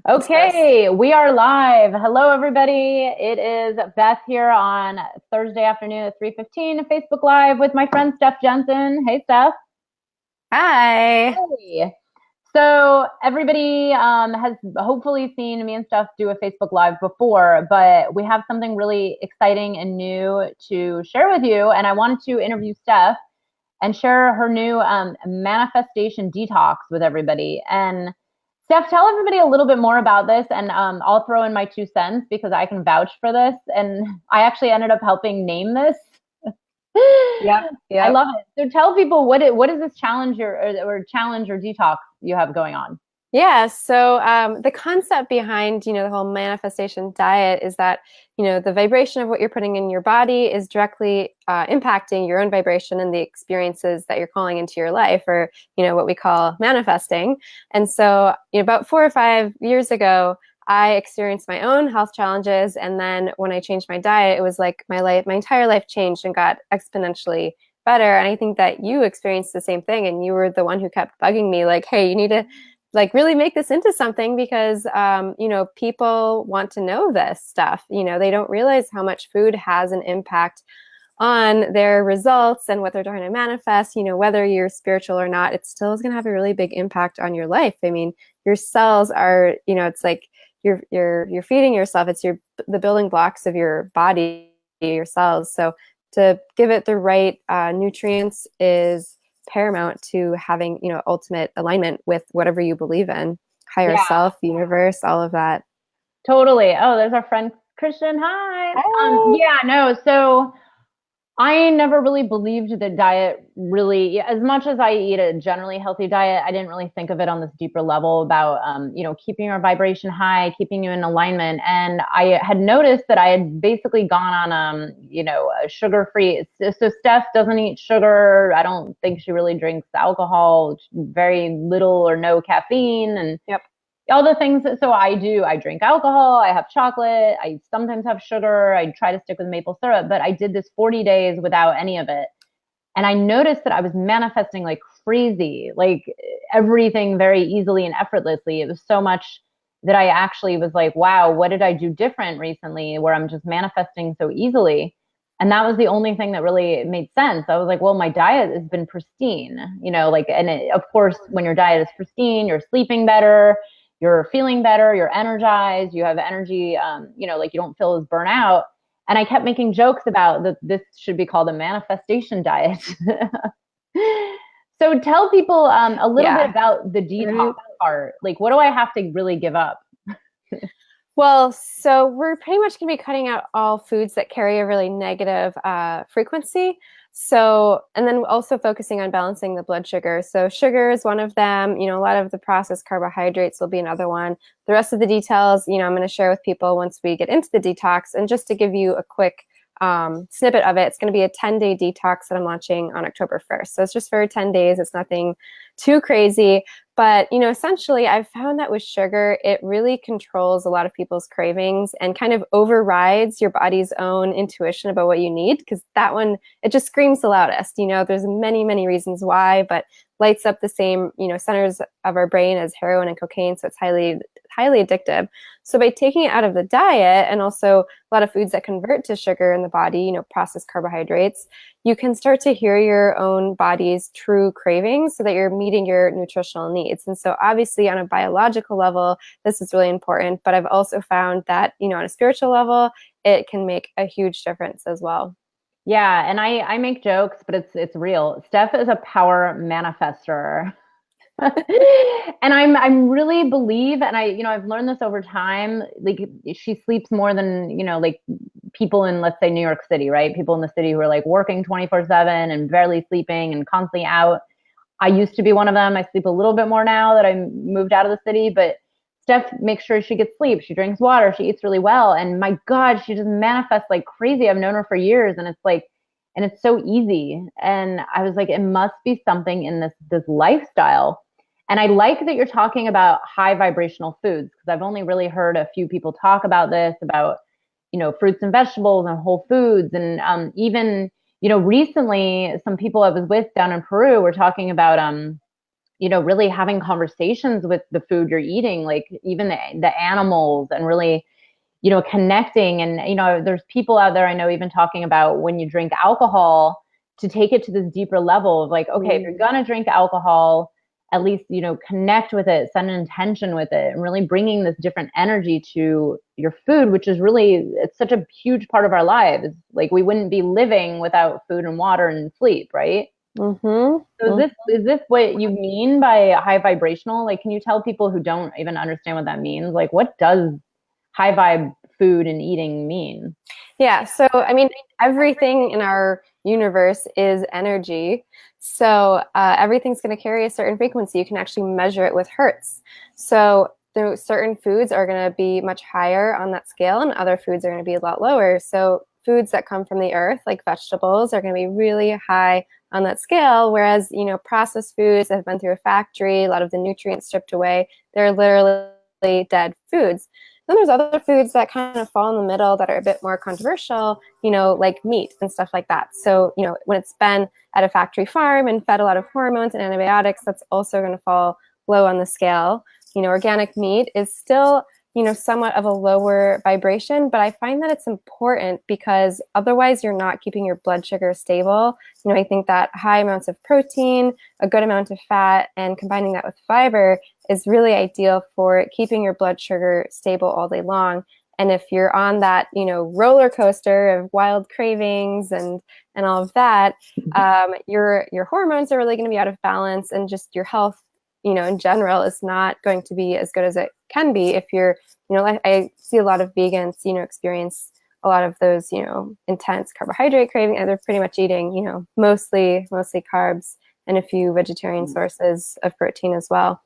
Okay, we are live. Hello, everybody. It is Beth here on Thursday afternoon at 3:15, Facebook Live with my friend Steph Jensen. Hey, Steph. Hi. Hey. So everybody has hopefully seen me and Steph do a Facebook Live before, but we have something really exciting and new to share with you. And I wanted to interview Steph and share her new manifestation detox with everybody. And Steph, tell everybody a little bit more about this, and I'll throw in my 2 cents because I can vouch for this. And I actually ended up helping name this. Yep. I Yep. love it. So tell people what is this challenge or challenge or detox you have going on? Yeah. So the concept behind, the whole manifestation diet is that, the vibration of what you're putting in your body is directly impacting your own vibration and the experiences that you're calling into your life, or, what we call manifesting. And so, about 4 or 5 years ago, I experienced my own health challenges. And then when I changed my diet, it was like my entire life changed and got exponentially better. And I think that you experienced the same thing. And you were the one who kept bugging me, like, hey, you need to like really make this into something because people want to know this stuff. They don't realize how much food has an impact on their results and what they're trying to manifest. Whether you're spiritual or not, it still is going to have a really big impact on your life. I mean, your cells are, it's like you're feeding yourself. It's the building blocks of your body, your cells. So to give it the right nutrients is paramount to having, ultimate alignment with whatever you believe in, higher Yeah, self, universe, all of that. totally. Oh, there's our friend Christian. Hi. Hi. Yeah, no. So I never really believed that diet really, as much as I eat a generally healthy diet, I didn't really think of it on this deeper level about, keeping your vibration high, keeping you in alignment. And I had noticed that I had basically gone on, a sugar-free. So Steph doesn't eat sugar. I don't think she really drinks alcohol, very little or no caffeine. And Yep. all the things that so I do. I drink alcohol, I have chocolate, I sometimes have sugar, I try to stick with maple syrup, but I did this 40 days without any of it. And I noticed that I was manifesting like crazy, like everything very easily and effortlessly. It was so much that I actually was like, wow, what did I do different recently where I'm just manifesting so easily? And that was the only thing that really made sense. I was like, well, my diet has been pristine, of course, when your diet is pristine, you're sleeping better, you're feeling better, you're energized, you have energy, like you don't feel as burnout. And I kept making jokes about that this should be called a manifestation diet. So tell people a little bit Yeah. about the detox Right. part. Like, what do I have to really give up? Well, so we're pretty much going to be cutting out all foods that carry a really negative frequency. So, and then also focusing on balancing the blood sugar. So sugar is one of them. A lot of the processed carbohydrates will be another one. The rest of the details, I'm going to share with people once we get into the detox. And just to give you a quick snippet of it, it's going to be a 10-day detox that I'm launching on October 1st. So it's just for 10 days. It's nothing too crazy. But, essentially, I've found that with sugar, it really controls a lot of people's cravings and kind of overrides your body's own intuition about what you need, because that one, it just screams the loudest. There's many, many reasons why, but lights up the same, centers of our brain as heroin and cocaine. So it's highly, highly addictive. So by taking it out of the diet, and also a lot of foods that convert to sugar in the body, processed carbohydrates, you can start to hear your own body's true cravings so that you're meeting your nutritional needs. And so obviously on a biological level, this is really important, but I've also found that, on a spiritual level, it can make a huge difference as well. Yeah, and I make jokes, but it's real. Steph is a power manifester. And I'm really believe, and I've learned this over time. Like, she sleeps more than, like people in, let's say, New York City, right? People in the city who are like working 24/7 and barely sleeping and constantly out. I used to be one of them. I sleep a little bit more now that I moved out of the city, but Steph makes sure she gets sleep. She drinks water. She eats really well. And my God, she just manifests like crazy. I've known her for years, and it's like, and it's so easy. And I was like, it must be something in this lifestyle. And I like that you're talking about high vibrational foods, because I've only really heard a few people talk about this, about, fruits and vegetables and whole foods. And even, recently some people I was with down in Peru were talking about really having conversations with the food you're eating, like even the animals, and really, connecting. And, there's people out there I know even talking about when you drink alcohol to take it to this deeper level of like, okay, if you're going to drink alcohol, at least, connect with it, set an intention with it, and really bringing this different energy to your food, which is really, it's such a huge part of our lives. Like we wouldn't be living without food and water and sleep, right? Mm-hmm. So is this what you mean by high vibrational? Like, can you tell people who don't even understand what that means? Like, what does high vibe food and eating mean? Yeah. So, I mean, everything in our universe is energy. So everything's going to carry a certain frequency. You can actually measure it with hertz. So certain foods are going to be much higher on that scale, and other foods are going to be a lot lower. So foods that come from the earth, like vegetables, are going to be really high on that scale, whereas, processed foods that have been through a factory, a lot of the nutrients stripped away, they're literally dead foods. Then there's other foods that kind of fall in the middle that are a bit more controversial, like meat and stuff like that. So, when it's been at a factory farm and fed a lot of hormones and antibiotics, that's also going to fall low on the scale. Organic meat is still, somewhat of a lower vibration, but I find that it's important because otherwise you're not keeping your blood sugar stable. I think that high amounts of protein, a good amount of fat, and combining that with fiber is really ideal for keeping your blood sugar stable all day long. And if you're on that, roller coaster of wild cravings and all of that, your hormones are really going to be out of balance, and just your health, in general, is not going to be as good as it can be if you're, like I see a lot of vegans, experience a lot of those, intense carbohydrate craving, and they're pretty much eating, mostly carbs and a few vegetarian sources of protein as well.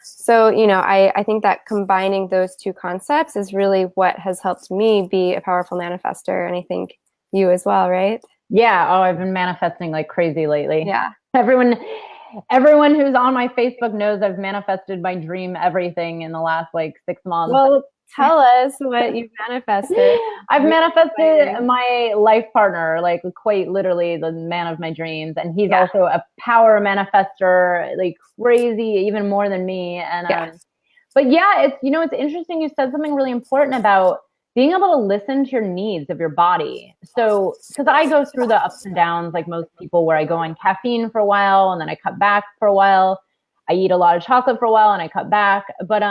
So, I think that combining those two concepts is really what has helped me be a powerful manifester. And I think you as well, right? Yeah. Oh, I've been manifesting like crazy lately. Yeah. Everyone who's on my Facebook knows I've manifested my dream everything in the last like 6 months. Well, tell us what you've manifested. I've manifested my life partner, like quite literally the man of my dreams. And he's also a power manifester, like crazy, even more than me. And, but yeah, it's, it's interesting. You said something really important about being able to listen to your needs of your body. So, because I go through the ups and downs, like most people, where I go on caffeine for a while and then I cut back for a while. I eat a lot of chocolate for a while and I cut back. But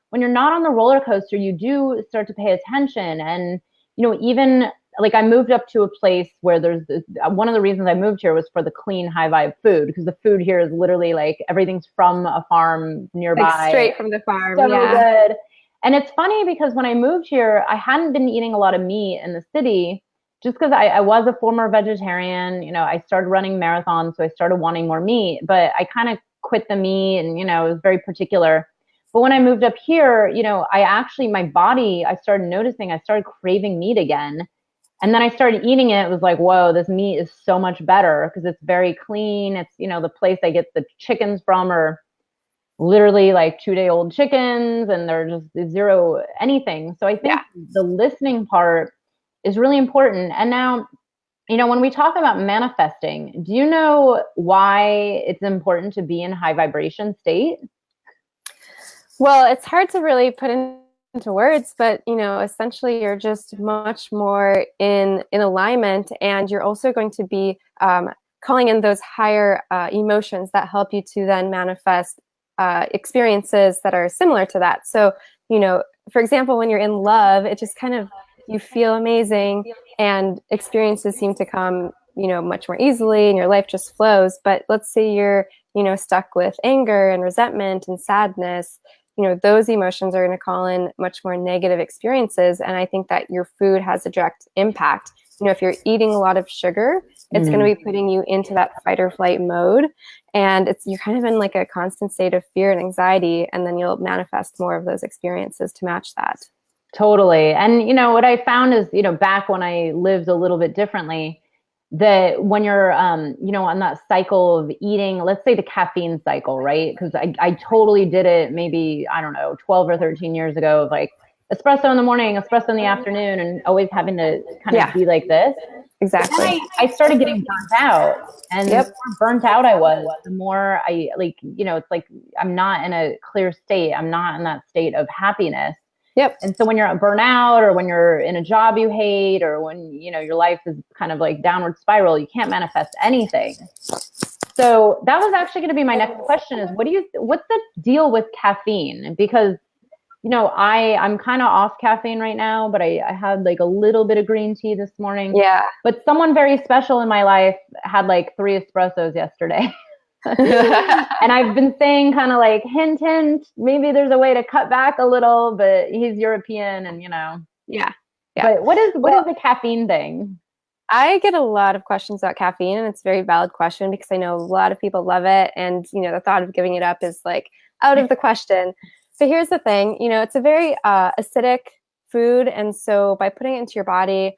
when you're not on the roller coaster, you do start to pay attention. And, even like I moved up to a place where there's this, one of the reasons I moved here was for the clean, high vibe food, because the food here is literally like everything's from a farm nearby. Like straight from the farm. So good. And it's funny because when I moved here, I hadn't been eating a lot of meat in the city just because I was a former vegetarian. I started running marathons, so I started wanting more meat, but I kind of quit the meat and, it was very particular. But when I moved up here, my body, I started noticing, I started craving meat again. And then I started eating it. It was like, whoa, this meat is so much better because it's very clean. It's, the place I get the chickens from are literally like 2-day-old chickens, and they're just zero anything. So I think the listening part is really important. And now, when we talk about manifesting, do you know why it's important to be in high vibration state? Well, it's hard to really put into words, but essentially you're just much more in alignment, and you're also going to be calling in those higher emotions that help you to then manifest experiences that are similar to that. So, for example, when you're in love, it just kind of, you feel amazing and experiences seem to come, much more easily, and your life just flows. But let's say you're, stuck with anger and resentment and sadness, those emotions are going to call in much more negative experiences. And I think that your food has a direct impact. If you're eating a lot of sugar, it's going to be putting you into that fight or flight mode. And you're kind of in like a constant state of fear and anxiety. And then you'll manifest more of those experiences to match that. Totally. And, what I found is, back when I lived a little bit differently, that when you're, on that cycle of eating, let's say the caffeine cycle, right? Because I totally did it maybe, 12 or 13 years ago, of like espresso in the morning, espresso in the afternoon, and always having to kind of be like this. Exactly. I started getting burnt out. And the more burnt out I was, the more I like, it's like I'm not in a clear state. I'm not in that state of happiness. Yep. And so when you're burnout or when you're in a job you hate or when, your life is kind of like downward spiral, you can't manifest anything. So that was actually going to be my next question is what's the deal with caffeine? Because I'm kind of off caffeine right now, but I had like a little bit of green tea this morning. Yeah. But someone very special in my life had like 3 espressos yesterday. And I've been saying kind of like hint, hint, maybe there's a way to cut back a little, but he's European and Yeah. But what is the caffeine thing? I get a lot of questions about caffeine, and it's a very valid question because I know a lot of people love it. And, the thought of giving it up is like out of the question. So here's the thing, it's a very acidic food. And so by putting it into your body,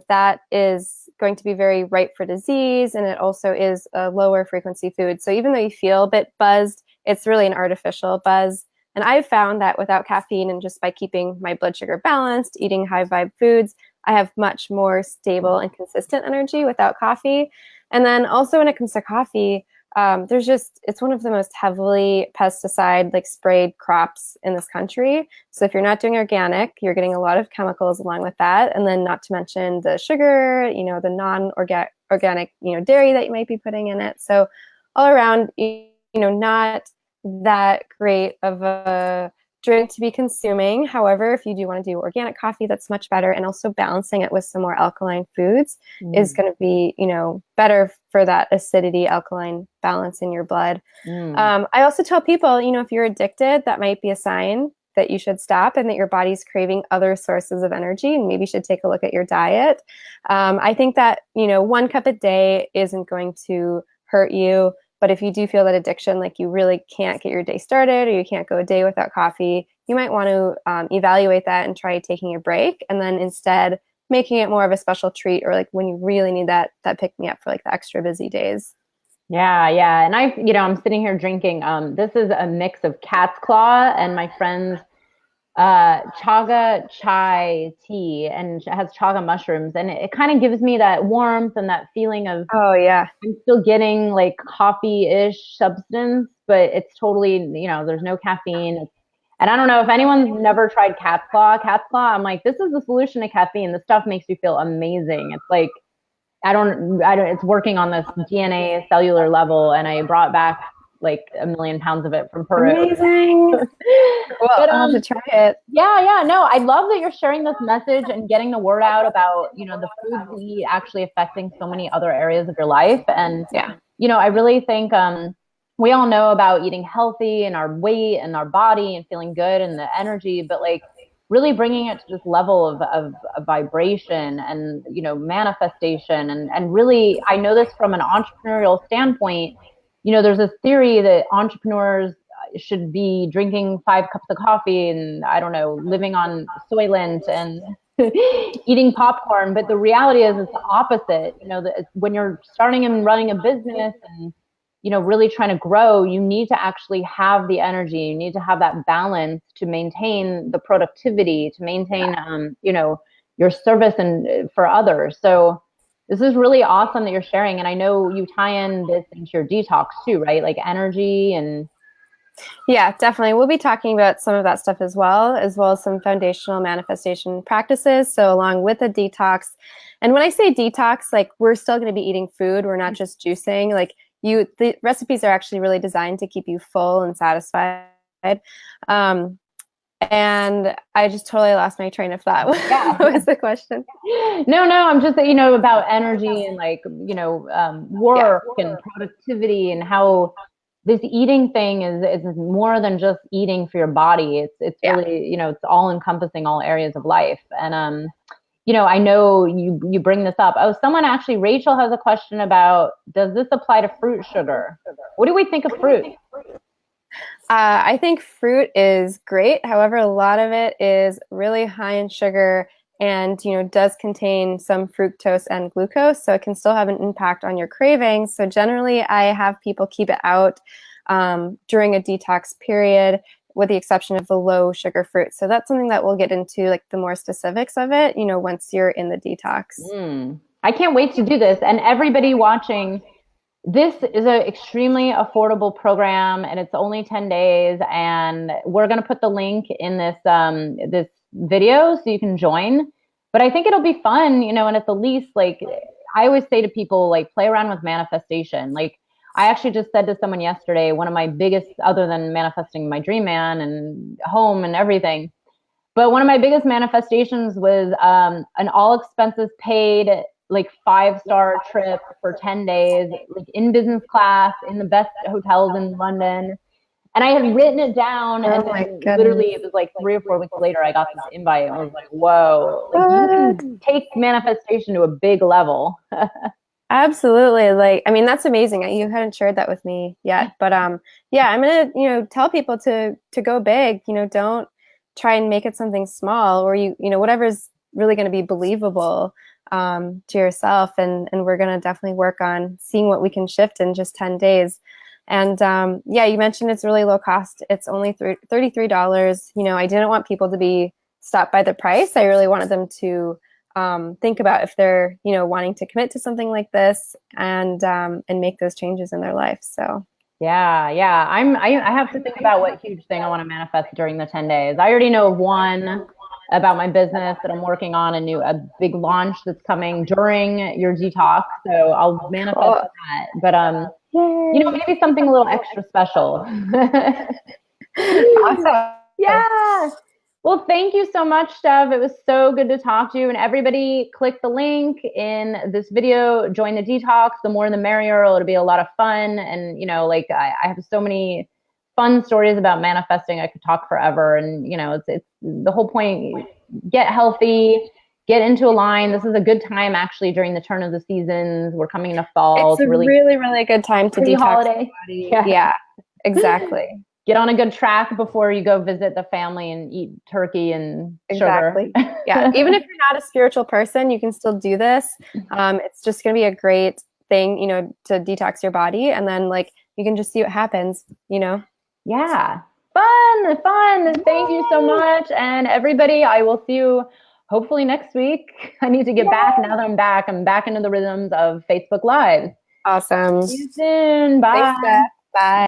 that is going to be very ripe for disease. And it also is a lower frequency food. So even though you feel a bit buzzed, it's really an artificial buzz. And I've found that without caffeine and just by keeping my blood sugar balanced, eating high vibe foods, I have much more stable and consistent energy without coffee. And then also when it comes to coffee, it's one of the most heavily pesticide sprayed crops in this country. So if you're not doing organic, you're getting a lot of chemicals along with that. And then not to mention the sugar, the non-organic, dairy that you might be putting in it. So all around, not that great of a drink to be consuming. However, if you do want to do organic coffee, that's much better. And also balancing it with some more alkaline foods is going to be, better for that acidity alkaline balance in your blood. I also tell people, if you're addicted, that might be a sign that you should stop and that your body's craving other sources of energy and maybe you should take a look at your diet. I think that, 1 cup a day isn't going to hurt you. But if you do feel that addiction, like you really can't get your day started or you can't go a day without coffee, you might want to evaluate that and try taking a break and then instead making it more of a special treat or like when you really need that pick-me-up for like the extra busy days. Yeah. And I'm sitting here drinking. This is a mix of cat's claw and my friend's chaga chai tea, and it has chaga mushrooms, and it kind of gives me that warmth and that feeling of I'm still getting like coffee-ish substance, but it's totally there's no caffeine. And I don't know if anyone's never tried cat's claw. I'm like, this is the solution to caffeine. This stuff makes you feel amazing. It's like I don't it's working on this DNA cellular level, and I brought back like 1 million pounds of it from Peru. Amazing. Well, I'll have to try it. Yeah. No, I love that you're sharing this message and getting the word out about, the foods we eat actually affecting so many other areas of your life. And, I really think we all know about eating healthy and our weight and our body and feeling good and the energy, but like really bringing it to this level of vibration and, manifestation. And really, I know this from an entrepreneurial standpoint. There's this theory that entrepreneurs should be drinking 5 cups of coffee and I don't know, living on Soylent and eating popcorn. But the reality is it's the opposite. When you're starting and running a business and, really trying to grow, you need to actually have the energy. You need to have that balance to maintain the productivity, to maintain, your service and for others. So this is really awesome that you're sharing. And I know you tie in this into your detox too, right? Like energy and... Yeah, definitely. We'll be talking about some of that stuff as well as some foundational manifestation practices. So along with a detox. And when I say detox, like we're still going to be eating food. We're not just juicing. Like the recipes are actually really designed to keep you full and satisfied. And I just totally lost my train of thought. What was the question? No, I'm just, about energy and like, work and productivity and how this eating thing is more than just eating for your body. It's really, it's all encompassing all areas of life. And, I know you bring this up. Rachel has a question about, does this apply to fruit sugar? What do we think of fruit? I think fruit is great. However, a lot of it is really high in sugar and, does contain some fructose and glucose. So it can still have an impact on your cravings. So generally I have people keep it out during a detox period with the exception of the low sugar fruit. So that's something that we'll get into like the more specifics of it, once you're in the detox. I can't wait to do this. And everybody watching, this is an extremely affordable program, and it's only 10 days. And we're going to put the link in this video so you can join. But I think it'll be fun, you know, and at the least, like I always say to people, like play around with manifestation. Like I actually just said to someone yesterday, one of my biggest, other than manifesting my dream man and home and everything, but one of my biggest manifestations was an all expenses paid, like 5-star trip for 10 days, like in business class, in the best hotels in London. And I had written it down, and then literally it was like 3 or 4 weeks later, I got this invite, and I was like, whoa, like you can take manifestation to a big level. Absolutely. Like, I mean, that's amazing. You hadn't shared that with me yet, but yeah, I'm gonna, tell people to go big. Don't try and make it something small, or whatever's really going to be believable to yourself. And we're going to definitely work on seeing what we can shift in just 10 days. And yeah, you mentioned it's really low cost. It's only $33. I didn't want people to be stopped by the price. I really wanted them to think about if they're, wanting to commit to something like this and make those changes in their life. So yeah. I have to think about what huge thing I want to manifest during the 10 days. I already know of one about my business that I'm working on, a big launch that's coming during your detox. So I'll manifest that. But maybe something a little extra special. awesome. Yeah. Well, thank you so much, Steph. It was so good to talk to you. And everybody, click the link in this video, join the detox. The more the merrier. It'll be a lot of fun. And, I have so many fun stories about manifesting. I could talk forever. And, it's the whole point. Get healthy, get into a line. This is a good time, actually, during the turn of the seasons. We're coming into fall. It's a really, really good time to detox holiday. The body. Yeah, exactly. Get on a good track before you go visit the family and eat turkey and sugar. Yeah, even if you're not a spiritual person, you can still do this. It's just going to be a great thing, to detox your body, and then you can just see what happens, Yeah, fun. Thank you so much, and everybody. I will see you hopefully next week. I need to get back now that I'm back. I'm back into the rhythms of Facebook Live. Awesome. See you soon. Bye. Thanks, Beth. Bye.